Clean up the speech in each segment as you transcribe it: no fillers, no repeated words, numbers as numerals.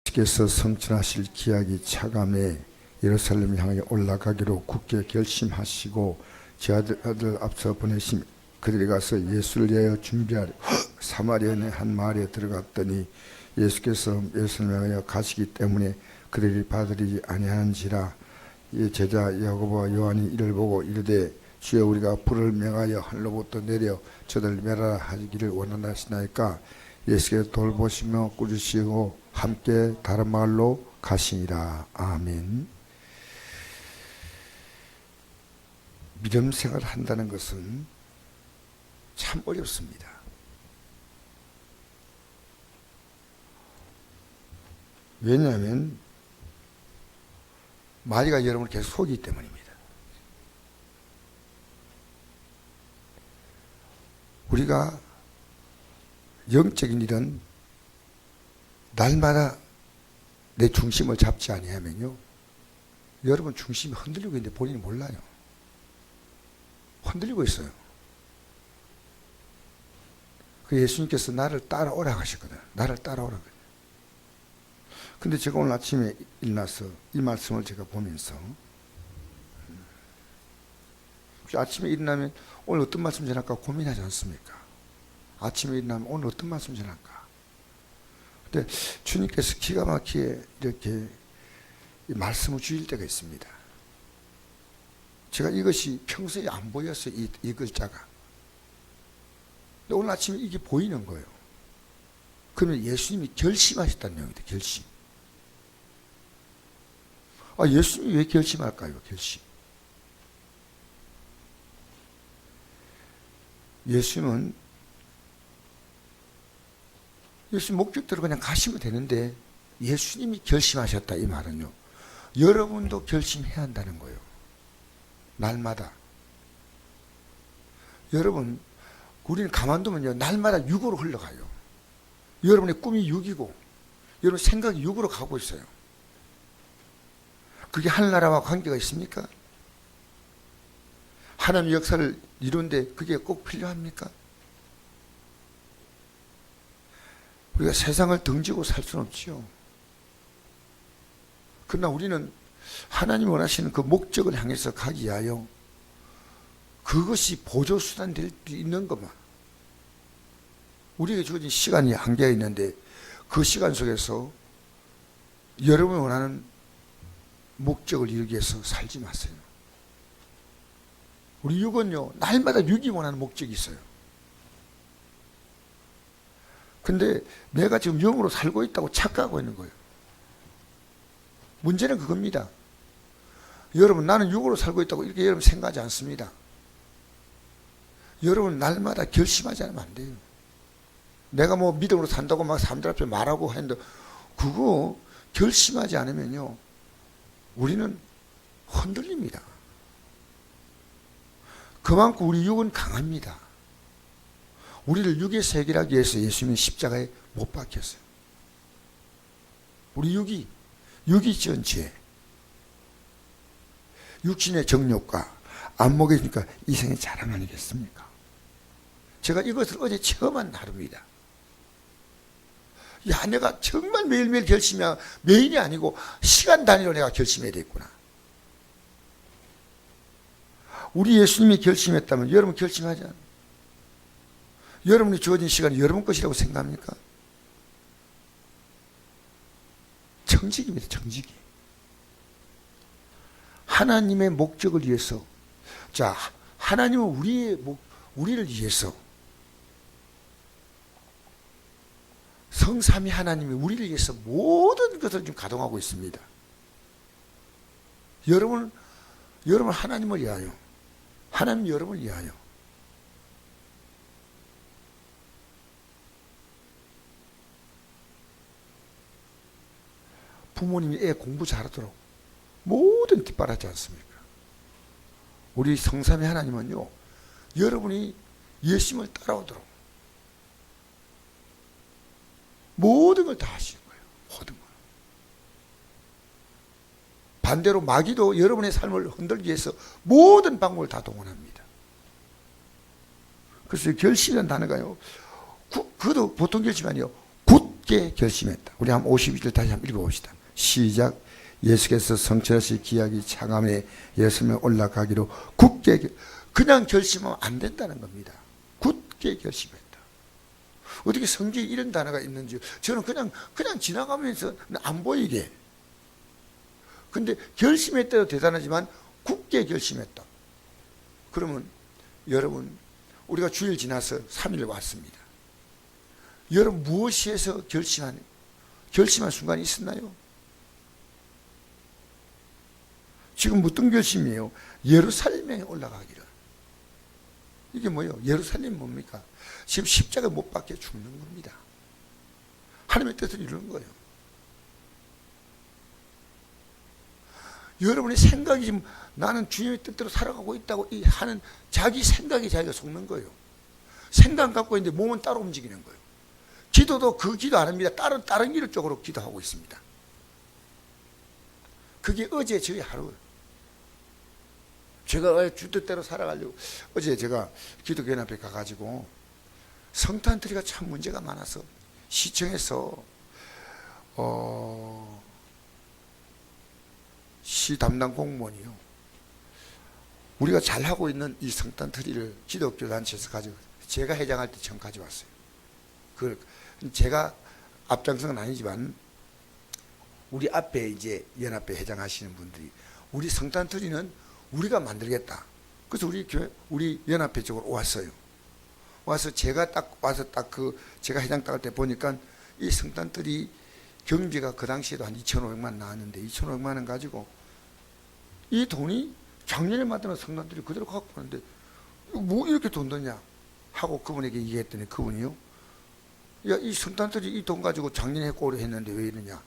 주께서 성천하실 기약이 차감해 예루살렘 향해 올라가기로 굳게 결심하시고 제 아들 앞서 보내심 그들이 가서 예수를 위하여 준비하려 사마리아의 한 마을에 들어갔더니 예수께서 예수를 향하여 가시기 때문에 그들이 받으리지 아니하는지라. 이 제자 야고보와 요한이 이를 보고 이르되 주여 우리가 불을 명하여 하늘로부터 내려 저들 멸하라 하기를 원하시나이까. 예수께서 돌보시며 꾸짖으시고 함께 다른 마을로 가시니라. 아멘. 믿음 생활을 한다는 것은 참 어렵습니다. 왜냐하면 마귀가 여러분을 계속 속이기 때문입니다. 우리가 영적인 일은 날마다 내 중심을 잡지 아니하면요, 여러분 중심이 흔들리고 있는데 본인이 몰라요. 흔들리고 있어요. 그 예수님께서 나를 따라오라 하셨거든. 나를 따라오라. 근데 제가 오늘 아침에 일어나서 이 말씀을 제가 보면서 아침에 일어나면 오늘 어떤 말씀 전할까 고민하지 않습니까? 아침에 일어나면 오늘 어떤 말씀 전할까? 근데 주님께서 기가 막히게 이렇게 말씀을 주실 때가 있습니다. 제가 이것이 평소에 안 보였어요. 이 글자가. 근데 오늘 아침에 이게 보이는 거예요. 그러면 예수님이 결심하셨다는 내용입니다. 결심. 아, 예수님이 왜 결심할까요? 결심. 예수님 목적대로 그냥 가시면 되는데 예수님이 결심하셨다 이 말은요, 여러분도 결심해야 한다는 거예요. 날마다. 여러분, 우리는 가만두면요 날마다 육으로 흘러가요. 여러분의 꿈이 육이고 여러분 생각이 육으로 가고 있어요. 그게 하늘나라와 관계가 있습니까? 하나님의 역사를 이루는데 그게 꼭 필요합니까? 우리가 세상을 등지고 살 수는 없지요. 그러나 우리는 하나님이 원하시는 그 목적을 향해서 가기 위하여 그것이 보조수단 될 수 있는 것만. 우리에게 주어진 시간이 한계가 있는데 그 시간 속에서 여러분이 원하는 목적을 이루기 위해서 살지 마세요. 우리 육은요 날마다 육이 원하는 목적이 있어요. 근데 내가 지금 영으로 살고 있다고 착각하고 있는 거예요. 문제는 그겁니다. 여러분, 나는 육으로 살고 있다고 이렇게 여러분 생각하지 않습니다. 여러분 날마다 결심하지 않으면 안 돼요. 내가 뭐 믿음으로 산다고 막 사람들 앞에 말하고 했는데 그거 결심하지 않으면요 우리는 흔들립니다. 그만큼 우리 육은 강합니다. 우리를 육에서 해결하기 위해서 예수님은 십자가에 못 박혔어요. 우리 육이 지은 죄, 육신의 정욕과 안목이니까 이생의 자랑 아니겠습니까? 제가 이것을 어제 처음 한 하루입니다. 야, 내가 정말 매일매일 결심해야, 매일이 아니고 시간 단위로 내가 결심해야 되겠구나. 우리 예수님이 결심했다면 여러분 결심하지 않아요? 여러분이 주어진 시간이 여러분 것이라고 생각합니까? 정직입니다. 정직이. 하나님의 목적을 위해서, 자, 하나님은 우리를 위해서, 성삼위 하나님이 우리를 위해서 모든 것을 지금 가동하고 있습니다. 여러분 하나님을 위하여, 하나님 여러분을 위하여. 부모님이 애 공부 잘하도록 모든 뒷바라지 않습니까? 우리 성삼위 하나님은요 여러분이 예수님을 따라오도록 모든 걸 다 하시는 거예요. 모든 걸. 반대로 마귀도 여러분의 삶을 흔들기 위해서 모든 방법을 다 동원합니다. 그래서 결심이라는 단어가요, 그것도 보통 결심이 아니에요. 굳 굳게 결심했다. 우리 한 52절 다시 한번 읽어봅시다. 시작. 예수께서 성천하시 기약이 차감에 예수님에 올라가기로 굳게 그냥 결심하면 안 된다는 겁니다. 굳게 결심했다. 어떻게 성경에 이런 단어가 있는지 저는 그냥 지나가면서 안 보이게. 근데 결심했다도 대단하지만 굳게 결심했다. 그러면 여러분 우리가 주일 지나서 3일 왔습니다. 여러분 무엇에서 결심한 순간이 있었나요? 지금 어떤 결심이에요? 예루살렘에 올라가기를. 이게 뭐예요? 예루살렘 뭡니까? 지금 십자가에 못 박혀 죽는 겁니다. 하나님의 뜻을 이루는 거예요. 여러분의 생각이 지금 나는 주님의 뜻대로 살아가고 있다고 하는 자기 생각이 자기가 속는 거예요. 생각 갖고 있는데 몸은 따로 움직이는 거예요. 기도도 그 기도 안 합니다. 다른 길 쪽으로 기도하고 있습니다. 그게 어제 저희 하루. 제가 주 뜻대로 살아가려고 어제 제가 기독교회 앞에 가가지고 성탄트리가 참 문제가 많아서 시청에서 시 담당 공무원이요. 우리가 잘하고 있는 이 성탄트리를 기독교 단체에서 가지고 제가 회장할 때 처음 가져왔어요. 그걸 제가 앞장서는 아니지만 우리 앞에 이제 연합회 회장하시는 분들이 우리 성탄트리는 우리가 만들겠다. 그래서 우리 교회, 우리 연합회 쪽으로 왔어요. 와서 제가 제가 회장 딱 할 때 보니까 이 성탄트리 경비가 그 당시에도 한 2,500만 나왔는데 2,500만 원 가지고 이 돈이 작년에 만드는 성탄트리 그대로 갖고 가는데 뭐 이렇게 돈 드냐 하고 그분에게 얘기했더니 그분이요. 야, 이 성탄트리 이 돈 가지고 작년에 했고 올해 했는데 왜 이러냐.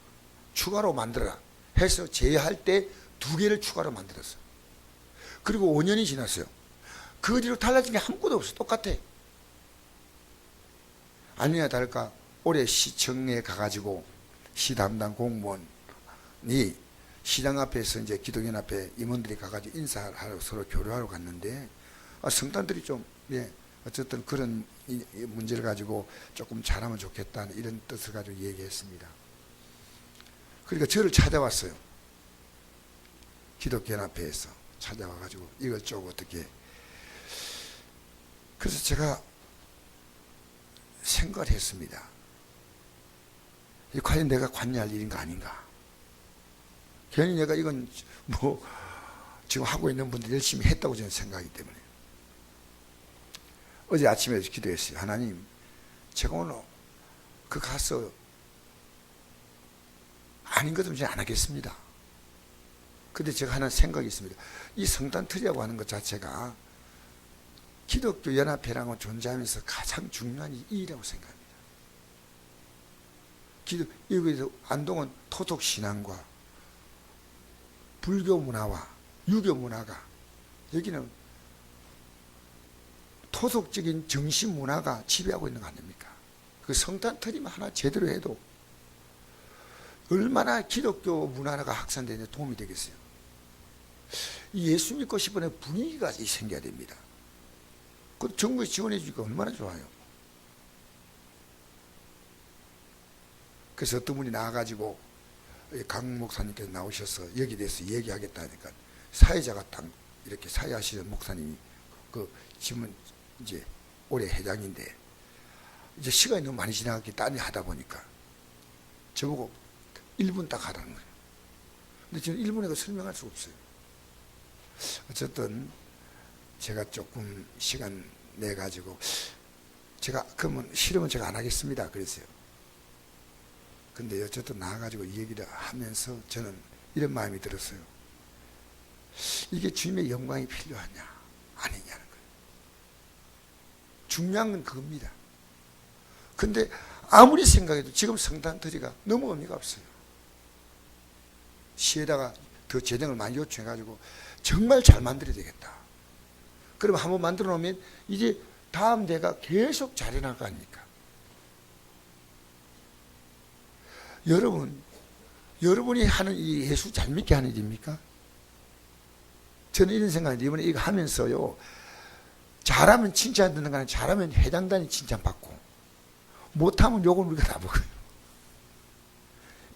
추가로 만들어라 해서 제할 때 2개를 추가로 만들었어요. 그리고 5년이 지났어요. 그 뒤로 달라진 게 아무것도 없어. 똑같아. 아니냐 다를까 올해 시청에 가가지고 시 담당 공무원이 시장 앞에서 이제 기독연 앞에 임원들이 가가지고 인사하러 서로 교류하러 갔는데 성탄들이 좀 어쨌든 그런 문제를 가지고 조금 잘하면 좋겠다는 이런 뜻을 가지고 얘기했습니다. 그러니까 저를 찾아왔어요. 기독연 앞에서 찾아와가지고 이걸 좀 어떻게. 그래서 제가 생각을 했습니다. 이 과연 내가 관여할 일인가 아닌가. 괜히 내가 이건 뭐 지금 하고 있는 분들이 열심히 했다고 저는 생각하기 때문에 어제 아침에 기도했어요. 하나님, 제가 오늘 그 가서 아닌 것은 이제 안 하겠습니다. 근데 제가 하나 생각이 있습니다. 이 성탄트리라고 하는 것 자체가 기독교 연합회라고 존재하면서 가장 중요한 일이라고 생각합니다. 여기서 안동은 토속 신앙과 불교 문화와 유교 문화가 여기는 토속적인 정신 문화가 지배하고 있는 거 아닙니까? 그 성탄트리만 하나 제대로 해도 얼마나 기독교 문화가 확산되는 데 도움이 되겠어요. 예수 믿고 싶은 분위기가 생겨야 됩니다. 그 정부에 지원해 주니까 얼마나 좋아요. 그래서 어떤 분이 나와가지고 강 목사님께서 나오셔서 여기에 대해서 얘기하겠다니까 사회자가 딱 이렇게 사회하시는 목사님이 그 지금 이제 올해 회장인데 이제 시간이 너무 많이 지나갔기 딴 일 하다 보니까 저보고 1분 딱 하라는 거예요. 근데 저는 1분에 설명할 수가 없어요. 어쨌든 제가 조금 시간 내 가지고 제가 그러면 싫으면 제가 안 하겠습니다 그랬어요. 근데 어쨌든 나와가지고 얘기를 하면서 저는 이런 마음이 들었어요. 이게 주님의 영광이 필요하냐 아니냐는 거예요. 중요한 건 그겁니다. 근데 아무리 생각해도 지금 성탄트리가 너무 의미가 없어요. 시에다가 더 재정을 많이 요청해가지고 정말 잘 만들어야 되겠다. 그럼 한번 만들어 놓으면 이제 다음 대가 계속 잘해나갈 거 아닙니까? 여러분이 하는 이 예수 잘 믿게 하는 일입니까? 저는 이런 생각인데 이번에 이거 하면서요, 잘하면 칭찬 듣는 거 아니라 잘하면 회장단이 칭찬받고 못하면 욕을 우리가 다 먹어요.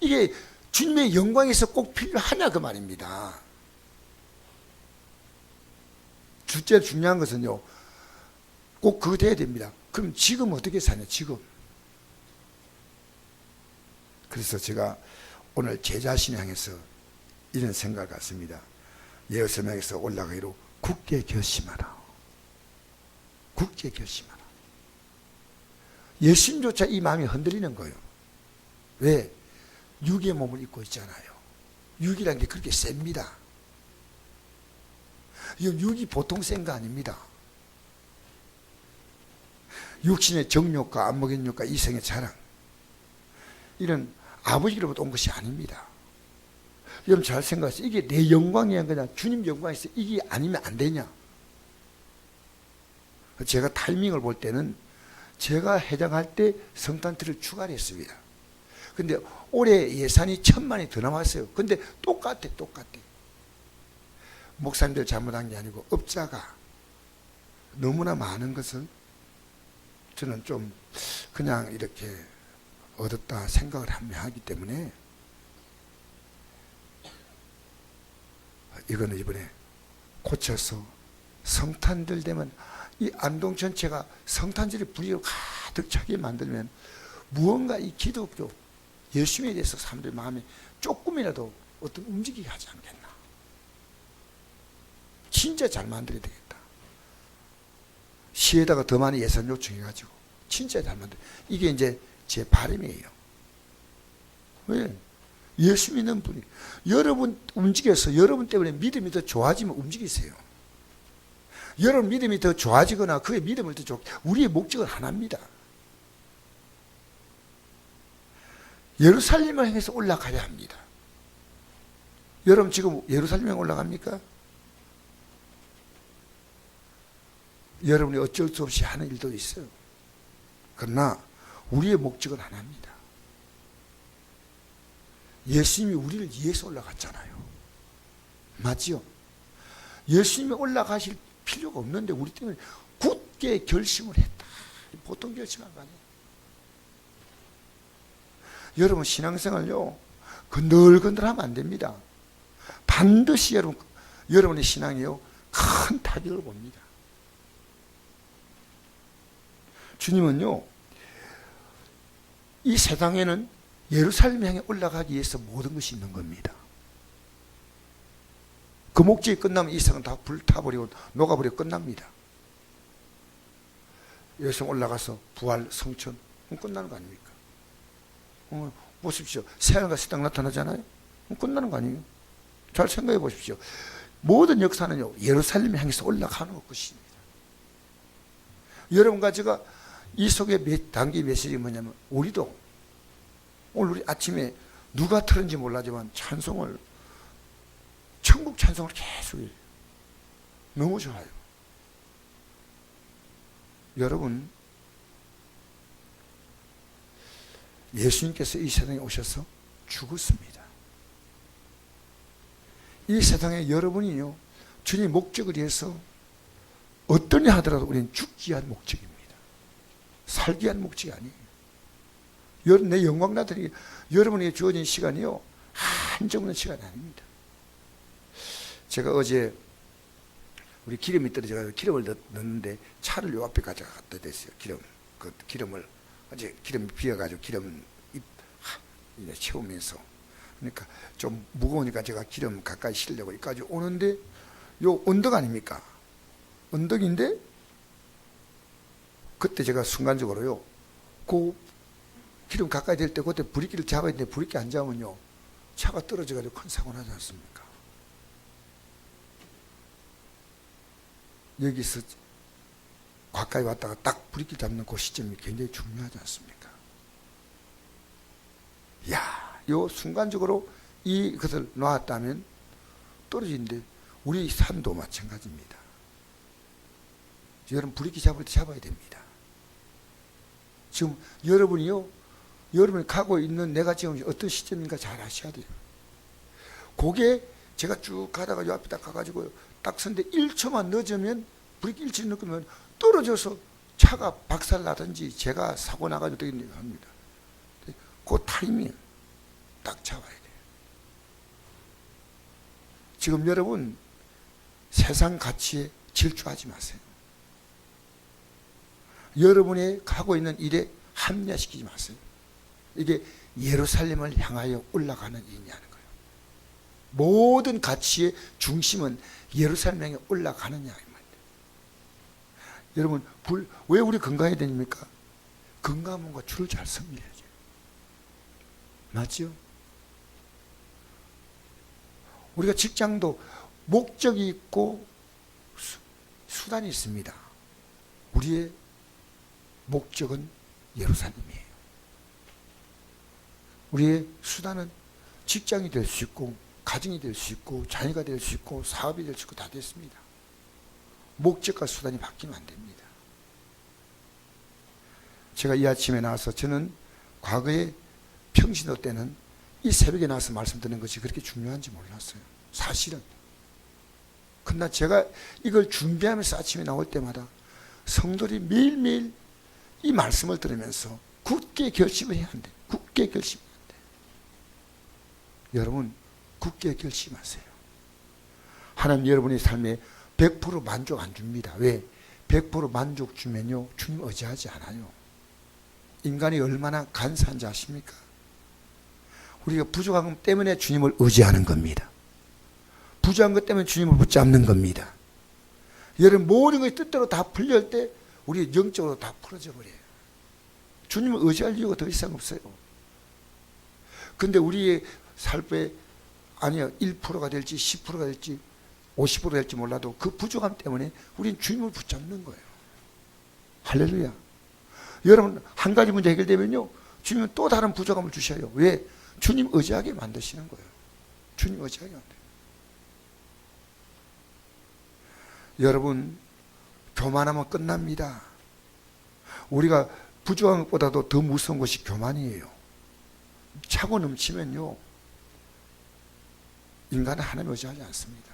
이게 주님의 영광에서 꼭 필요하냐 그 말입니다. 둘째 중요한 것은요, 꼭 그거 돼야 됩니다. 그럼 지금 어떻게 사냐, 지금. 그래서 제가 오늘 제 자신을 향해서 이런 생각을 갖습니다. 예루살렘에서 올라가기로 굳게 결심하라. 굳게 결심하라. 예수님조차 이 마음이 흔들리는 거예요. 왜? 육의 몸을 입고 있잖아요. 육이라는 게 그렇게 셉니다. 이 육이 보통 센 거 아닙니다. 육신의 정욕과 안목의 욕과 이성의 자랑, 이런 아버지로부터 온 것이 아닙니다. 여러분 잘 생각하세요. 이게 내 영광이 아니라 주님 영광에서 이게 아니면 안 되냐. 제가 타이밍을 볼 때는 제가 해장할 때 성탄절을 추가를 했습니다. 근데 올해 예산이 1,000만이 더 나왔어요. 근데 똑같아. 목사님들 잘못한 게 아니고 업자가 너무나 많은 것을 저는 좀 그냥 이렇게 얻었다 생각을 하기 때문에 이거는 이번에 고쳐서 성탄절 되면 이 안동 전체가 성탄절의 분위기로 가득 차게 만들면 무언가 이 기독교 예수님에 대해서 사람들 마음에 조금이라도 어떤 움직이게 하지 않겠나. 진짜 잘 만들어야 되겠다. 시에다가 더 많이 예산 요청해가지고 진짜 잘 만들어. 이게 이제 제 바람이에요. 왜? 예수 믿는 분이 여러분 움직여서 여러분 때문에 믿음이 더 좋아지면 움직이세요. 여러분 믿음이 더 좋아지거나 그의 믿음을 더 좋게, 우리의 목적은 하나입니다. 예루살렘을 향해서 올라가야 합니다. 여러분 지금 예루살렘에 올라갑니까? 여러분이 어쩔 수 없이 하는 일도 있어요. 그러나 우리의 목적은 하나입니다. 예수님이 우리를 위해서 올라갔잖아요. 맞지요? 예수님이 올라가실 필요가 없는데 우리 때문에 굳게 결심을 했다. 보통 결심한 거 아니에요. 여러분 신앙생활요, 건들건들하면 안 됩니다. 반드시 여러분의 신앙이요, 큰 타격을 봅니다. 주님은요, 이 세상에는 예루살렘 향해 올라가기 위해서 모든 것이 있는 겁니다. 그 목적이 끝나면 이 세상은 다 불타버리고 녹아버리고 끝납니다. 예루살렘 올라가서 부활, 성천, 끝나는 거 아닙니까? 보십시오. 새하늘과 새 땅 나타나잖아요. 끝나는 거 아니에요? 잘 생각해 보십시오. 모든 역사는요, 예루살렘 향해서 올라가는 것입니다. 여러분과 제가 이 속에 담긴 메시지가 뭐냐면, 우리도 오늘 우리 아침에 누가 틀은지 몰라지만 찬송을, 천국 찬송을 계속 해요. 너무 좋아요. 여러분, 예수님께서 이 세상에 오셔서 죽었습니다. 이 세상에 여러분이요, 주님 목적을 위해서 어떤 일 하더라도 우리는 죽기 위한 목적입니다. 살기 위한 목적이 아니에요. 내 영광 나타내기, 여러분에게 주어진 시간이요, 한정없는 시간이 아닙니다. 제가 어제 우리 기름이 떨어져서 기름을 넣는데 차를 요 앞에 가져갔다 됐어요. 기름을 어제 기름이 비어가지고 기름 이제 채우면서, 그러니까 좀 무거우니까 제가 기름 가까이 실려고 여기까지 오는데, 요 언덕 아닙니까? 언덕인데 그때 제가 순간적으로요, 그 기름 가까이 될 때 그때 브레이크를 잡아야 되는데 브레이크 안 잡으면요, 차가 떨어져가지고 큰 사고 나지 않습니까? 여기서 가까이 왔다가 딱 브레이크 잡는 그 시점이 굉장히 중요하지 않습니까? 요 순간적으로 이것을 놨다면 떨어지는데, 우리 삶도 마찬가지입니다. 여러분 브레이크 잡을 때 잡아야 됩니다. 지금 여러분이 가고 있는 내가 지금 어떤 시점인가 잘 아셔야 돼요. 그게 제가 쭉 가다가 요 앞에 딱 가가지고 딱 선데 1초만 늦으면, 브레이크 1초 늦으면 떨어져서 차가 박살나든지 제가 사고 나가지고 되겠네요 합니다. 그 타이밍 딱 잡아야 돼요. 지금 여러분 세상 가치에 질주하지 마세요. 여러분이 하고 있는 일에 합리화시키지 마세요. 이게 예루살렘을 향하여 올라가는 일이냐는 거예요. 모든 가치의 중심은 예루살렘 향해 올라가느냐 이 말이에요. 여러분 왜 우리 건강해야 됩니까? 건강한 과 줄을 잘 섬겨야죠. 맞죠? 우리가 직장도 목적이 있고 수단이 있습니다. 우리의 목적은 예루살렘이에요. 우리의 수단은 직장이 될 수 있고 가정이 될 수 있고 자녀가 될 수 있고 사업이 될 수 있고 다 됐습니다. 목적과 수단이 바뀌면 안 됩니다. 제가 이 아침에 나와서 저는 과거에 평신도 때는 이 새벽에 나와서 말씀드리는 것이 그렇게 중요한지 몰랐어요. 사실은. 그러나 제가 이걸 준비하면서 아침에 나올 때마다 성도들이 매일매일 이 말씀을 들으면서 굳게 결심을 해야 한대. 굳게 결심해야 한대. 여러분 굳게 결심하세요. 하나님 여러분의 삶에 100% 만족 안 줍니다. 왜? 100% 만족 주면요 주님 의지하지 않아요. 인간이 얼마나 간사한지 아십니까? 우리가 부족한 것 때문에 주님을 의지하는 겁니다. 부족한 것 때문에 주님을 붙잡는 겁니다. 여러분 모든 것이 뜻대로 다 풀릴 때 우리 영적으로 다 풀어져 버려요. 주님을 의지할 이유가 더 이상 없어요. 근데 우리의 삶에 아니요 1%가 될지 10%가 될지 50%가 될지 몰라도 그 부족함 때문에 우리는 주님을 붙잡는 거예요. 할렐루야. 여러분 한 가지 문제 해결되면요 주님은 또 다른 부족함을 주셔요. 왜? 주님 의지하게 만드시는 거예요. 주님 의지하게 만들어요. 여러분 교만하면 끝납니다. 우리가 부족한 것보다도 더 무서운 것이 교만이에요. 차고 넘치면요 인간은 하나님 의지하지 않습니다.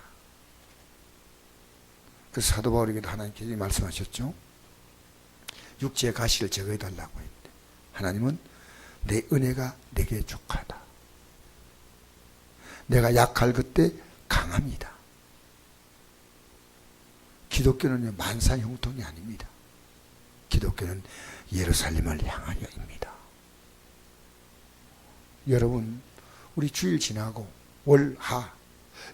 그래서 사도 바울에게도 하나님께서 말씀하셨죠. 육체의 가시를 제거해달라고 했대. 하나님은 내 은혜가 내게 족하다. 내가 약할 그때 강합니다. 기독교는 만사 형통이 아닙니다. 기독교는 예루살렘을 향하여입니다. 여러분 우리 주일 지나고 월, 하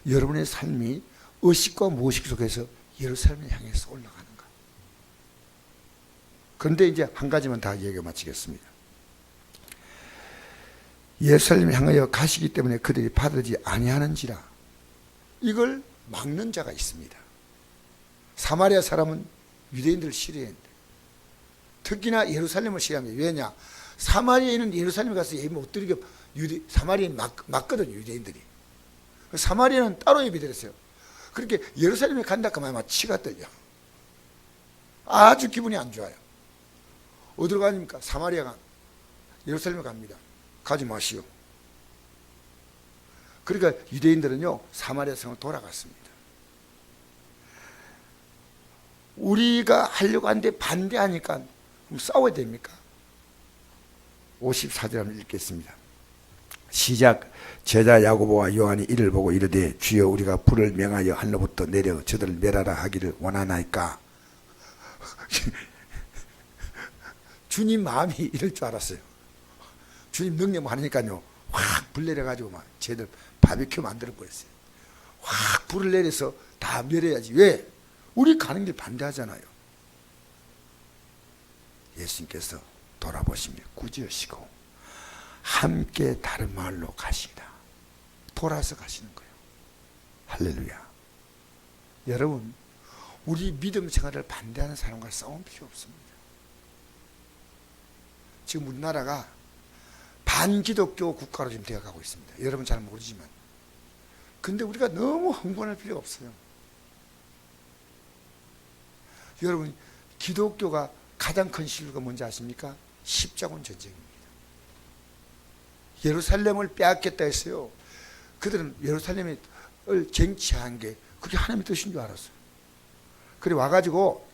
여러분의 삶이 의식과 무의식 속에서 예루살렘을 향해서 올라가는가. 그런데 이제 한 가지만 다 얘기 마치겠습니다. 예루살렘을 향하여 가시기 때문에 그들이 받지 아니하는지라. 이걸 막는 자가 있습니다. 사마리아 사람은 유대인들을 싫어했는데 특히나 예루살렘을 싫어합니다. 왜냐? 사마리아인은 예루살렘에 가서 예배 못 드리게 사마리아인 막거든요. 유대인들이. 사마리아는 따로 예배드렸어요. 그렇게 예루살렘에 간다 하면 아마 치가 떨려. 아주 기분이 안 좋아요. 어디로 가십니까? 사마리아가 예루살렘에 갑니다. 가지 마시오. 그러니까 유대인들은요 사마리아 성을 돌아갔습니다. 우리가 하려고 하는데 반대하니까 그럼 싸워야 됩니까? 54절 한번 읽겠습니다. 시작. 제자 야고보와 요한이 이를 보고 이르되 주여 우리가 불을 명하여 하늘로부터 내려 저들을 멸하라 하기를 원하나이까. 주님 마음이 이럴 줄 알았어요. 주님 능력 많으니까요 확 불 내려가지고 막 쟤들 바비큐 만들어 버렸어요. 확 불을 내려서 다 멸해야지. 왜? 우리 가는 길 반대하잖아요. 예수님께서 돌아보시며 꾸짖으시고 함께 다른 마을로 가시다. 돌아서 가시는 거예요. 할렐루야. 여러분 우리 믿음 생활을 반대하는 사람과 싸울 필요 없습니다. 지금 우리나라가 반기독교 국가로 지금 되어가고 있습니다. 여러분 잘 모르지만. 근데 우리가 너무 흥분할 필요가 없어요. 여러분 기독교가 가장 큰 실루가 뭔지 아십니까? 십자군 전쟁입니다. 예루살렘을 빼앗겠다 했어요. 그들은 예루살렘을 쟁취한 게 그게 하나님의 뜻인 줄 알았어요. 그래 와가지고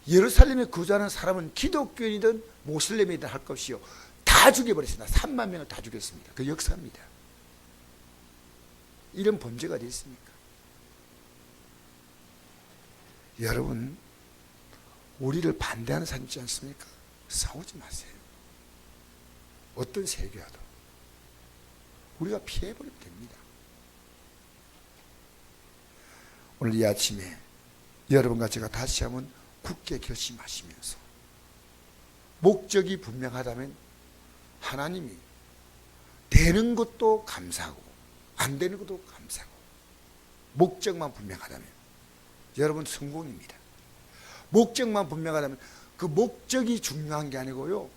예루살렘에 거주하는 사람은 기독교인이든 모슬렘이든 할 것이요 다 죽여버렸습니다. 3만 명을 다 죽였습니다. 그 역사입니다. 이런 범죄가 어디 있습니까? 여러분, 우리를 반대하는 사람 있지 않습니까? 싸우지 마세요. 어떤 세계와도 우리가 피해버리면 됩니다. 오늘 이 아침에 여러분과 제가 다시 한번 굳게 결심하시면서 목적이 분명하다면 하나님이 되는 것도 감사하고 안 되는 것도 감사하고 목적만 분명하다면 여러분 성공입니다. 목적만 분명하다면 그 목적이 중요한 게 아니고요.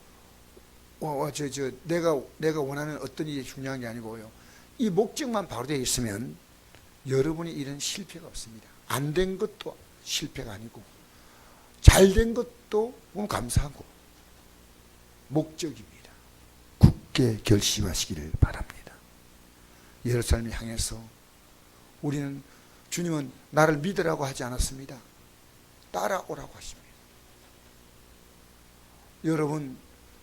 내가 원하는 어떤 일이 중요한 게 아니고요. 이 목적만 바로 되어 있으면 여러분의 일은 실패가 없습니다. 안 된 것도 실패가 아니고 잘 된 것도 감사하고 목적입니다. 굳게 결심하시기를 바랍니다. 예루살렘을 향해서 우리는 주님은 나를 믿으라고 하지 않았습니다. 따라오라고 하십니다. 여러분,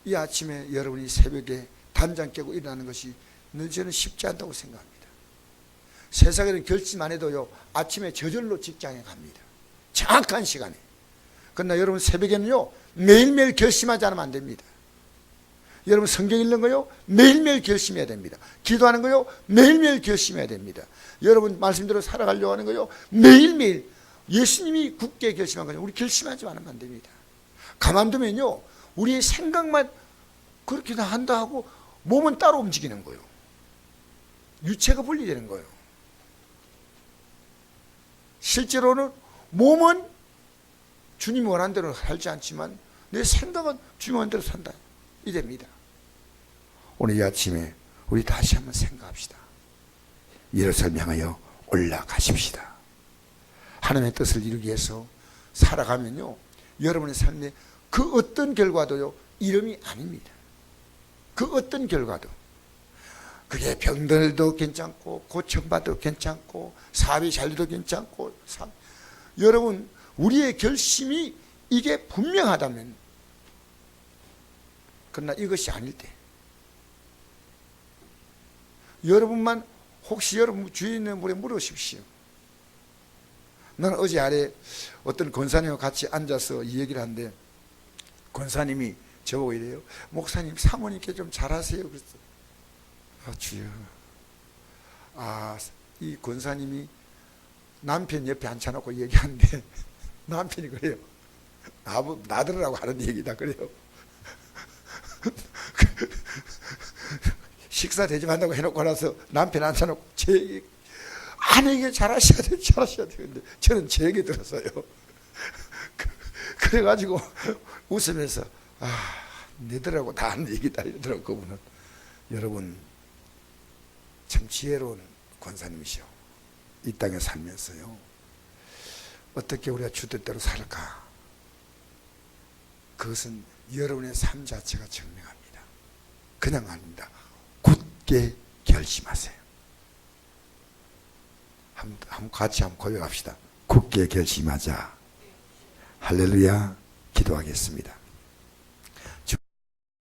이 아침에 여러분이 새벽에 단장 깨고 일어나는 것이 늘 저는 쉽지 않다고 생각합니다. 세상에는 결심 안 해도요, 아침에 저절로 직장에 갑니다. 정확한 시간에. 그러나 여러분 새벽에는요, 매일매일 결심하지 않으면 안 됩니다. 여러분 성경 읽는 거요, 매일매일 결심해야 됩니다. 기도하는 거요, 매일매일 결심해야 됩니다. 여러분 말씀대로 살아가려고 하는 거요, 매일매일 예수님이 굳게 결심한 거요, 우리 결심하지 않으면 안 됩니다. 가만두면요, 우리의 생각만 그렇게 다 한다 하고 몸은 따로 움직이는 거예요. 유체가 분리되는 거예요. 실제로는 몸은 주님이 원하는 대로 살지 않지만 내 생각은 주님이 원하는 대로 산다. 이됩니다. 오늘 이 아침에 우리 다시 한번 생각합시다. 예루살렘 향하여 올라가십시다. 하나님의 뜻을 이루기 위해서 살아가면요, 여러분의 삶에 그 어떤 결과도요, 이름이 아닙니다. 그 어떤 결과도. 그게 병들도 괜찮고 고쳐봐도 괜찮고 사업이 잘 돼도 괜찮고 여러분 우리의 결심이 이게 분명하다면, 그러나 이것이 아닐 때 여러분만 혹시 여러분 주위에 있는 분에 물으십시오. 나는 어제 아래 어떤 권사님과 같이 앉아서 이 얘기를 하는데 권사님이 저보고 이래요. 목사님 사모님께 좀 잘하세요. 그랬어. 아 주여, 이 권사님이 남편 옆에 앉혀놓고 얘기하는데 남편이 그래요. 나들으라고 하는 얘기다 그래요. 식사 대접한다고 해놓고 나서 남편 앉혀놓고 제 얘기, 아내에게 잘하셔야 돼, 잘하셔야 돼. 근데 저는 제 얘기 들었어요. 그래가지고 웃으면서 너희들하고 다 하는 얘기다 이러더라고 그분은. 여러분 참 지혜로운 권사님이시오. 이 땅에 살면서요, 어떻게 우리가 주 뜻대로 살까? 그것은 여러분의 삶 자체가 증명합니다. 그냥 아닙니다. 굳게 결심하세요. 같이 한번 고백합시다. 굳게 결심하자. 할렐루야. 기도하겠습니다.